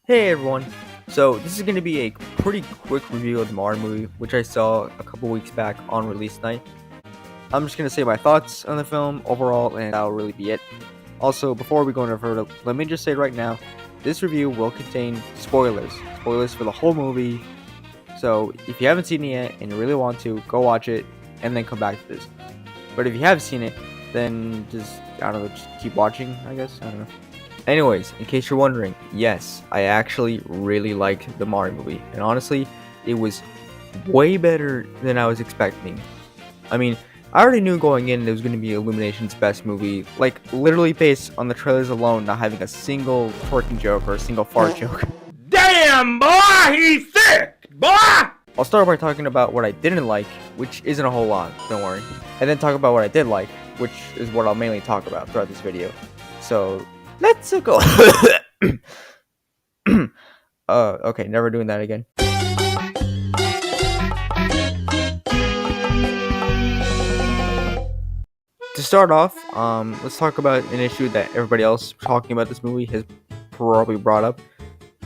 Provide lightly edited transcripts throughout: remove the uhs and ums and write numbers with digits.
Hey everyone! So this is going to be a pretty quick review of the Mario movie, which I saw a couple weeks back on release night. I'm just going to say my thoughts on the film overall, and that'll really be it. Also, before we go any further, let me just say right now, this review will contain spoilers. Spoilers for the whole movie. So if you haven't seen it yet and you really want to, go watch it and then come back to this. But if you have seen it, then I don't know, just keep watching, I guess. I don't know. Anyways, in case you're wondering, yes, I actually really liked the Mario movie, and honestly, it was way better than I was expecting. I mean, I already knew going in it was going to be Illumination's best movie, like literally based on the trailers alone, not having a single twerking joke or a single fart joke. Damn, boy, he's sick, boy! I'll start by talking about what I didn't like, which isn't a whole lot, don't worry, and then talk about what I did like, which is what I'll mainly talk about throughout this video. So, let's go. Okay, never doing that again. To start off, let's talk about an issue that everybody else talking about this movie has probably brought up,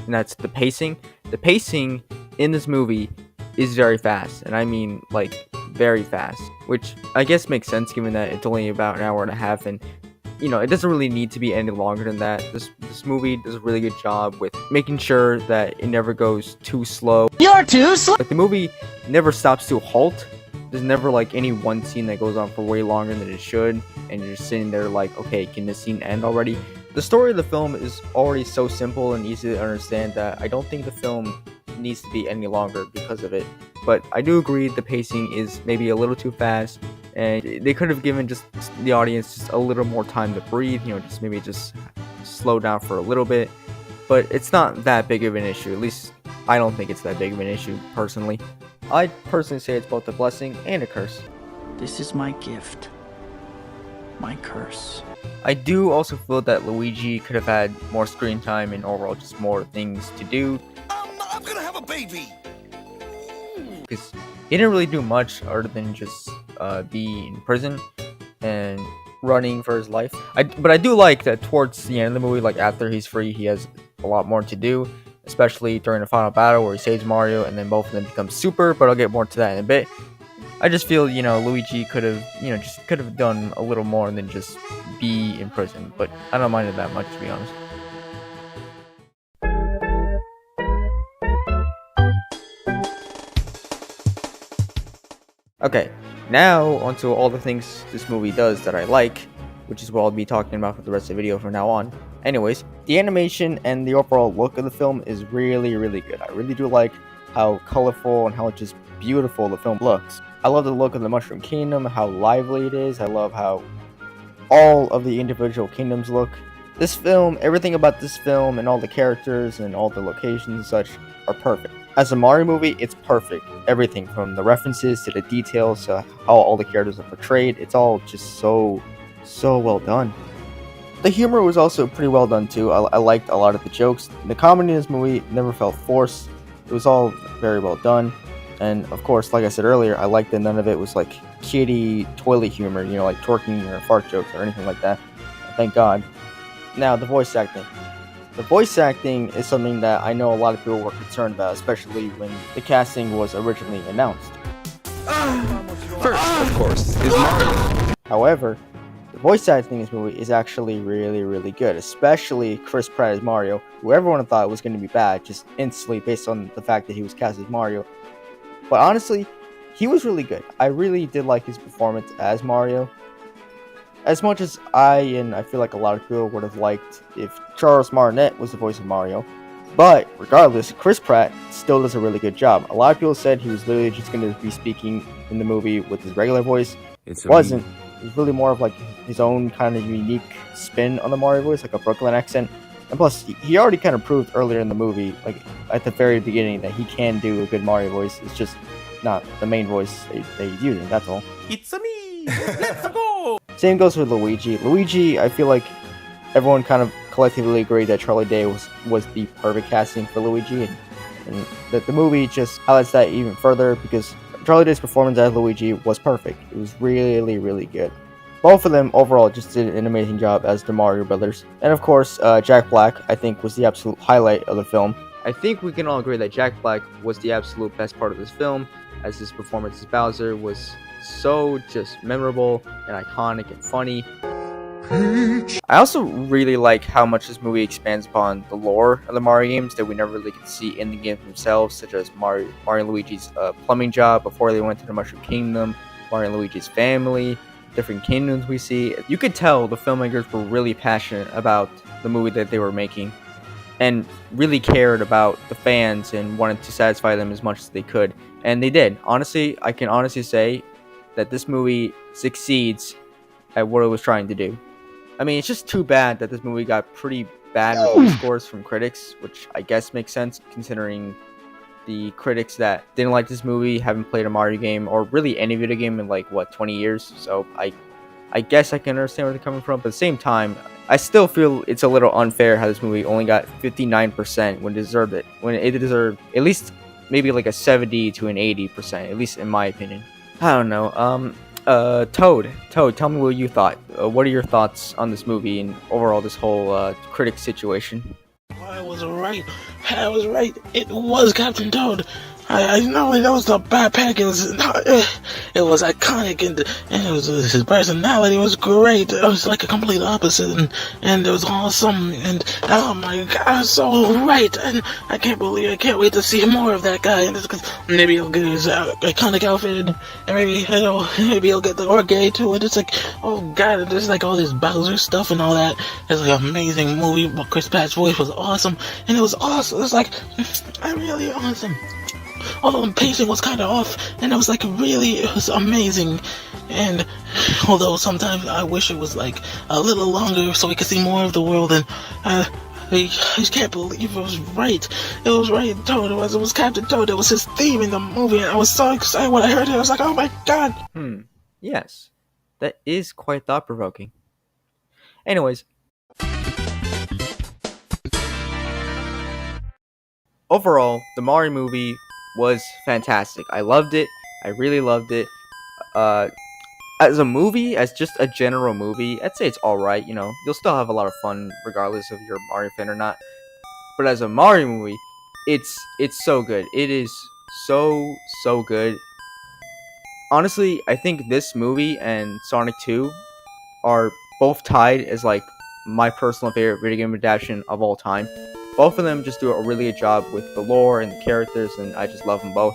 and that's the pacing. The pacing in this movie is very fast, and I mean, like, very fast, which I guess makes sense given that it's only about an hour and a half, and it doesn't really need to be any longer than that. This movie does a really good job with making sure that it never goes too slow. You're too slow! Like, the movie never stops to a halt. There's never, like, any one scene that goes on for way longer than it should, and you're just sitting there like, okay, can this scene end already? The story of the film is already so simple and easy to understand that I don't think the film needs to be any longer because of it. But I do agree the pacing is maybe a little too fast, and they could have given just the audience just a little more time to breathe, just slow down for a little bit. But it's not that big of an issue. At least I don't think it's that big of an issue personally. I personally say it's both a blessing and a curse. This is my gift. My curse. I do also feel that Luigi could have had more screen time and overall just more things to do. I'm gonna have a baby! Because he didn't really do much other than just be in prison and running for his life. But I do like that towards the end of the movie, like after he's free, he has a lot more to do, especially during the final battle where he saves Mario and then both of them become super, but I'll get more to that in a bit. I just feel, Luigi could have done a little more than just be in prison, but I don't mind it that much, to be honest. Okay, now onto all the things this movie does that I like, which is what I'll be talking about for the rest of the video from now on. Anyways, the animation and the overall look of the film is really, really good. I really do like how colorful and how just beautiful the film looks. I love the look of the Mushroom Kingdom, how lively it is. I love how all of the individual kingdoms look. This film, everything about this film and all the characters and all the locations and such are perfect. As a Mario movie, it's perfect. Everything from the references to the details to how all the characters are portrayed, it's all just so well done. The humor was also pretty well done too. I liked a lot of the jokes. The comedy in this movie never felt forced. It was all very well done. And of course, like I said earlier, I liked that none of it was like kiddie toilet humor, like twerking or fart jokes or anything like that. Thank God. Now, the voice acting. The voice acting is something that I know a lot of people were concerned about, especially when the casting was originally announced. First, of course, is Mario. However, the voice acting in this movie is actually really, really good, especially Chris Pratt as Mario, who everyone thought was going to be bad, just instantly based on the fact that he was cast as Mario. But honestly, he was really good. I really did like his performance as Mario. As much as I feel like a lot of people would have liked if Charles Martinet was the voice of Mario. But regardless, Chris Pratt still does a really good job. A lot of people said he was literally just going to be speaking in the movie with his regular voice. It wasn't. It was really more of like his own kind of unique spin on the Mario voice, like a Brooklyn accent. And plus, he already kind of proved earlier in the movie, like at the very beginning, that he can do a good Mario voice. It's just not the main voice they use, and that's all. It's me! Let's go! Same goes with Luigi. Luigi, I feel like everyone kind of collectively agreed that Charlie Day was the perfect casting for Luigi, and that the movie just highlights that even further because Charlie Day's performance as Luigi was perfect. It was really, really good. Both of them overall just did an amazing job as the Mario Brothers. And of course, Jack Black, I think, was the absolute highlight of the film. I think we can all agree that Jack Black was the absolute best part of this film, as his performance as Bowser was so just memorable and iconic and funny. I also really like how much this movie expands upon the lore of the Mario games that we never really get to see in the games themselves, such as Mario and Luigi's plumbing job before they went to the Mushroom Kingdom, Mario and Luigi's family, different kingdoms we see. You could tell the filmmakers were really passionate about the movie that they were making and really cared about the fans and wanted to satisfy them as much as they could. And they did. Honestly, I can honestly say that this movie succeeds at what it was trying to do. I mean, it's just too bad that this movie got pretty bad review scores from critics, which I guess makes sense considering the critics that didn't like this movie haven't played a Mario game or really any video game in like, what, 20 years? So I guess I can understand where they're coming from, but at the same time, I still feel it's a little unfair how this movie only got 59% when it deserved it. When it deserved at least maybe like a 70 to an 80%, at least in my opinion. I don't know. Toad, tell me what you thought. What are your thoughts on this movie and overall this whole critic situation? I was right. I was right. It was Captain Toad. I know that was the backpack. It was iconic, and it was his personality was great. It was like a complete opposite, and it was awesome. And oh my god, I was so right. And I can't wait to see more of that guy. And maybe he'll get his iconic outfit, and maybe he'll get the orgay to it. It's like, oh god, there's like all this Bowser stuff and all that. It's like an amazing movie. But Chris Pratt's voice was awesome, and it was awesome. It was like really awesome. Although the pacing was kind of off, and it was amazing. And although sometimes I wish it was like a little longer so we could see more of the world, and I just can't believe it was right. It was right, Toad. It was Captain Toad. It was his theme in the movie, and I was so excited when I heard it. I was like, oh my god. Yes, that is quite thought-provoking. Anyways, overall, the Mario movie was fantastic. I loved it. I really loved it. As a movie, as just a general movie, I'd say it's alright, you know. You'll still have a lot of fun regardless if you're a Mario fan or not. But as a Mario movie, it's so good. It is so good. Honestly, I think this movie and Sonic 2 are both tied as like my personal favorite video game adaptation of all time. Both of them just do a really good job with the lore and the characters, and I just love them both.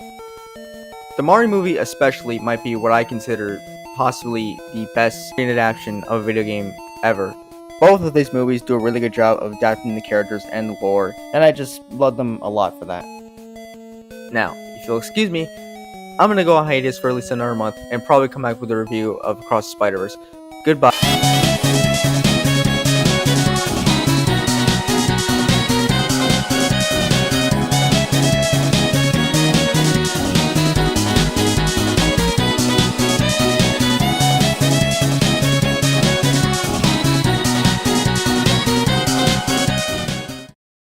The Mario movie especially might be what I consider possibly the best screen adaptation of a video game ever. Both of these movies do a really good job of adapting the characters and the lore, and I just love them a lot for that. Now, if you'll excuse me, I'm gonna go on hiatus for at least another month and probably come back with a review of Across the Spider-Verse. Goodbye.